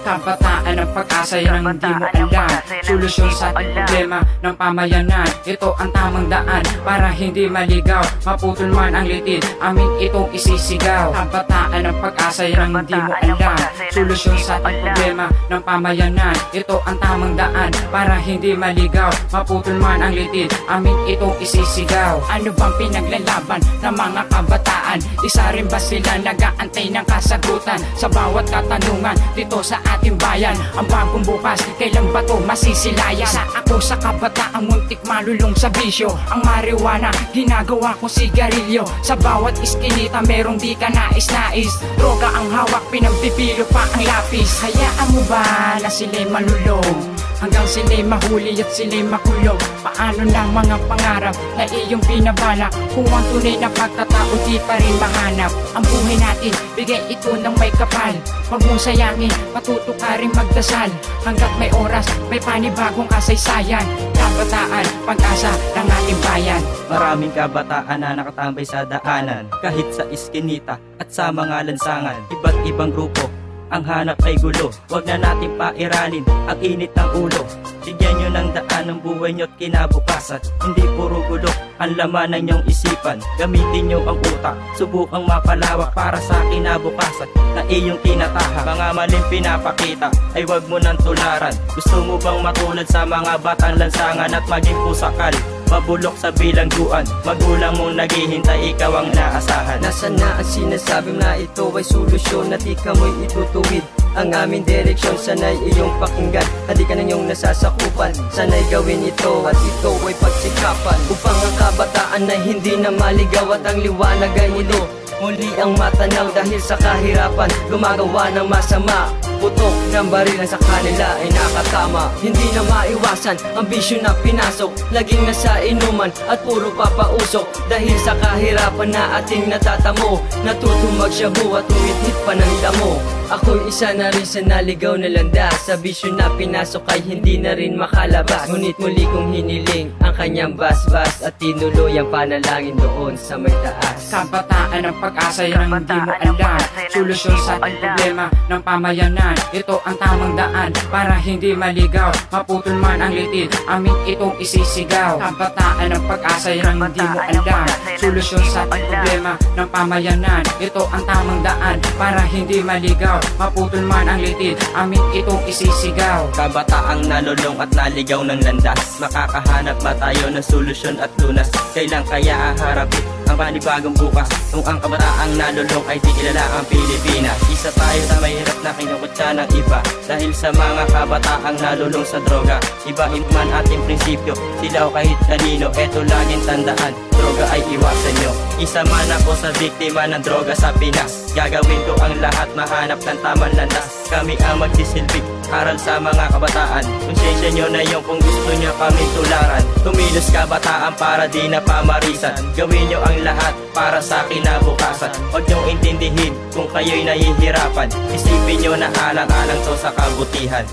Kabataan ng pag-asa, yan ang hindi mo alam. Solusyon sa ating problema ng pamayanan. Ito ang tamang daan para hindi maligaw. Maputol man ang litid, amin itong isisigaw. Kabataan ng pag-asa, yan ang hindi mo alam. Solusyon sa ating problema ng pamayanan. Ito ang tamang daan para hindi maligaw. Maputol man ang litid, amin itong isisigaw. Ano bang pinaglalaban ng mga kabataan? Isa rin ba sila nag-aantay ng kasagutan sa bawat katanungan dito sa ating bayan? Ang bagong bukas, kailan ba to masisilayan? Isa ako sa kabataan, muntik malulong sa bisyo. Ang marijuana, ginagawa kong sigarilyo. Sa bawat iskinita, merong di ka nais-nais. Droga ang hawak, pinagpipilo pa ang lapis. Hayaan mo ba na sila'y malulong hanggang sila'y mahuli at sila'y makulong? Paano na mga pangarap na iyong pinabala kung ang tunay na pagkatao di pa rin mahanap? Ang buhay natin, bigay ito ng may kapal. Huwag mong sayangin, matuto ka rin magdasal. Hanggat may oras, may panibagong kasaysayan. Kabataan, pag-asa ng ating bayan. Maraming kabataan na nakatambay sa daanan, kahit sa iskinita at sa mga lansangan. Iba't ibang grupo, ang hanap ay gulo. Huwag na natin pairalin ang init ng ulo. Bigyan nyo ng daan ng buhay nyo't kinabukasan. Hindi puro gulo ang laman ng inyong isipan. Gamitin nyo ang utak, subukang mapalawak para sa kinabukasan na iyong tinatahak. Mga maling pinapakita ay huwag mo nang tularan. Gusto mo bang matulad sa mga batang lansangan at maging pusakal? Mabulok sa bilangguan, magulang mong naghihintay, ikaw ang naasahan. Nasaan na ang sinasabi na ito ay solusyon at ikaw mo'y itutuwid ang aming direksyon? Sana'y iyong pakinggan, hindi ka na iyong nasasakupan. Sana'y gawin ito at ito ay pagsikapan, upang ang kabataan na hindi na maligaw at ang liwanag ay muli ang matanaw. Dahil sa kahirapan, gumagawa ng masama, putok ng baril sa kanila ay nakatama. Hindi na maiwasan ang bisyo na pinasok, laging nasa inuman at puro papausok. Dahil sa kahirapan na ating natatamo, natutumag siya at umithit pa ng damo. Ako'y isa na rin sa naligaw na landas, sa bisyo na pinasok ay hindi na rin makalabas. Ngunit muli kong hiniling ang kanyang basbas at tinuloy ang panalangin doon sa may taas. Kabataan ng pag-asa, yan ang hindi mo alam. Solusyon sa ating problema ng pamayanan. Ito ang tamang daan para hindi maligaw. Maputol man ang litid, amin itong isisigaw. Kabataan ng pag-asa, yan ang hindi mo alam. Solusyon sa ating problema ng pamayanan. Ito ang tamang daan para hindi maligaw. Maputol man ang litid, amin itong isisigaw. Kabataang nalulong at naligaw ng landas, makakahanap ba tayo ng solusyon at lunas? Kailan kaya haharapin ang panibagong bukas kung ang kabataang nalulong ay di kilala ang Pilipinas? Isa tayo sa mahirap na kinukutya ng iba dahil sa mga kabataang nalulong sa droga. Ibahin man ating prinsipyo, sila o kahit kanino, eto laging tandaan, droga ay iwasan nyo. Isa man ako sa biktima ng droga sa Pinas, gagawin ko ang lahat mahanap ng tamang landas. Kami ang magsisilbing aral sa mga kabataan. Konsensya nyo na yung kung gusto nyo kami tularan. Tumilos kabataan para di na pamarisan. Gawin nyo ang lahat para sa kinabukasan. Huwag nyo intindihin kung kayo'y nahihirapan. Isipin nyo na alang-alang to sa kabutihan.